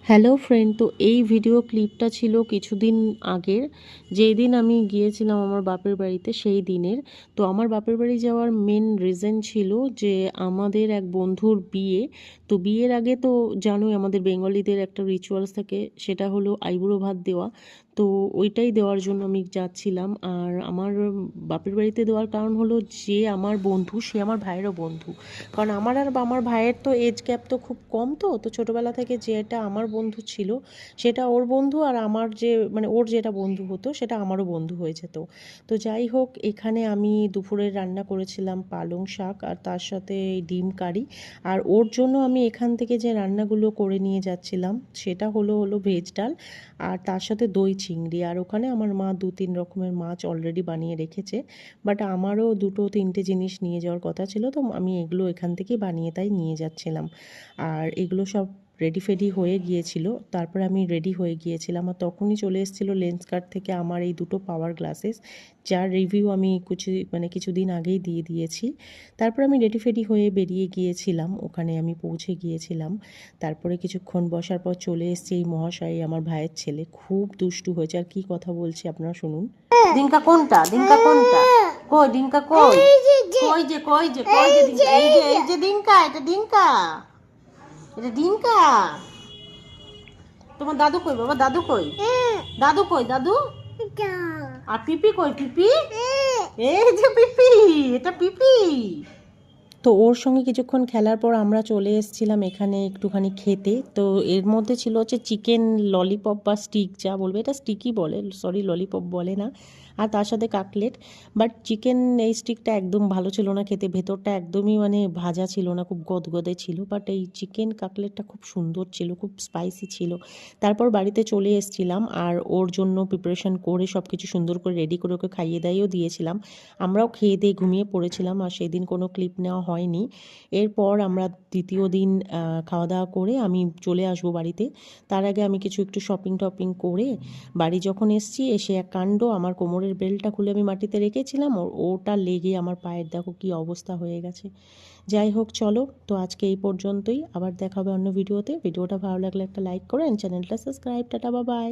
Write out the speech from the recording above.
Hello friend, তো এই video ক্লিপটা ছিল কিছুদিন আগের, যেই দিন আমি গিয়েছিলাম আমার বাপের বাড়িতে সেই দিনের। তো আমার বাপের বাড়ি যাওয়ার মেন রিজন ছিল যে আমাদের এক বন্ধুর বিয়ে। তো বিয়ের আগে তো জানোই আমাদের বেঙ্গলিদের একটা রিচুয়ালস থাকে, সেটা হলো আইবুড়ো ভাত দেওয়া। তো ওইটাই দেওয়ার জন্য আমি যাচ্ছিলাম। আর আমার বাপের বাড়িতে দেওয়ার কারণ হলো যে আমার বন্ধু সে আমার ভাইয়েরও বন্ধু। কারণ আমার আর আমার ভাইয়ের তো এজ গ্যাপ তো খুব কম, তো ছোটোবেলা থেকে যেটা আমার বন্ধু ছিল সেটা ওর বন্ধু, আর আমার যে মানে ওর যেটা বন্ধু হতো সেটা আমারও বন্ধু হয়ে যেত। তো যাই হোক, এখানে আমি দুপুরে রান্না করেছিলাম পালং শাক আর তার সাথে ডিম কারি। আর ওর জন্য আমি এখান থেকে যে রান্নাগুলো করে নিয়ে যাচ্ছিলাম সেটা হলো ভেজ ডাল আর তার সাথে দই চিংড়ি। আর ওখানে আমার মা 2-3 রকমের মাছ অলরেডি বানিয়ে রেখেছে, বাট আমারও 2-3টে জিনিস নিয়ে যাওয়ার কথা ছিল, তো আমি এগুলো এখান থেকেই বানিয়ে তাই নিয়ে যাচ্ছিলাম। আর এগুলো সব রেডি ফেডি হয়ে গিয়েছিল, তারপরে আমি রেডি হয়ে গিয়েছিলাম। আর তখনই চলে এসেছিলো লেন্সকার্ট থেকে আমার এই দুটো পাওয়ার গ্লাসেস, যার রিভিউ আমি কিছুদিন আগেই দিয়ে দিয়েছি। তারপর আমি রেডি ফেডি হয়ে বেরিয়ে গিয়েছিলাম, ওখানে আমি পৌঁছে গিয়েছিলাম। তারপরে কিছুক্ষণ বসার পর চলে এসেছি এই মহাশয়, আমার ভাইয়ের ছেলে, খুব দুষ্টু হয়েছে। আর কি কথা বলছি আপনারা শুনুন। ডিঙ্কা কোনটা, ডিঙ্কা কোনটা, কই ডিঙ্কা, কই কই যে কই যে কই যে ডিঙ্কা, এই যে ডিঙ্কা, এটা ডিঙ্কা, এটা ডিঙ্কা। তোমার দাদু কই বাবা, দাদু কই, দাদু কই, দাদু আর পিপি কই, পিপি, এই যে পিপি, এটা পিপি। তো ওর সঙ্গে কিছুক্ষণ খেলার পর আমরা চলে এসেছিলাম এখানে একটুখানি খেতে। তো এর মধ্যে ছিল হচ্ছে চিকেন ললিপপ বা স্টিক, যা বলবে, এটা স্টিকই বলে, সরি ললিপপ বলে না। আর তার সাথে কাটলেট। বাট চিকেন এই স্টিকটা একদম ভালো ছিল না খেতে, ভেতরটা একদমই মানে ভাজা ছিল না, খুব গদগদে ছিল। বাট এই চিকেন কাটলেটটা খুব সুন্দর ছিল, খুব স্পাইসি ছিল। তারপর বাড়িতে চলে এসেছিলাম আর ওর জন্য প্রিপারেশন করে সব কিছু সুন্দর করে রেডি করে ওকে খাইয়ে দাইয়েও দিয়েছিলাম। আমরাও খেয়ে দিয়ে ঘুমিয়ে পড়েছিলাম, আর সেই দিন কোনো ক্লিপ নেওয়া হয়নি। এরপর আমরা দ্বিতীয় দিন খাওয়া দাওয়া করে আমি চলে আসবো বাড়িতে। তার আগে আমি একটু শপিং টপিং করে বাড়ি যখন এসছি, এসে এক কাণ্ড, আমার কোমরের বেল্টটা খুলে আমি মাটিতে রেখেছিলাম, ওটা লেগে আমার পায়ের দেখো কী অবস্থা হয়ে গেছে। যাই হোক, চলো, তো আজকে এই পর্যন্তই, আবার দেখা হবে অন্য ভিডিওতে। ভিডিওটা ভালো লাগলে একটা লাইক করেন, চ্যানেলটা সাবস্ক্রাইব, টাটা, বাই বাই।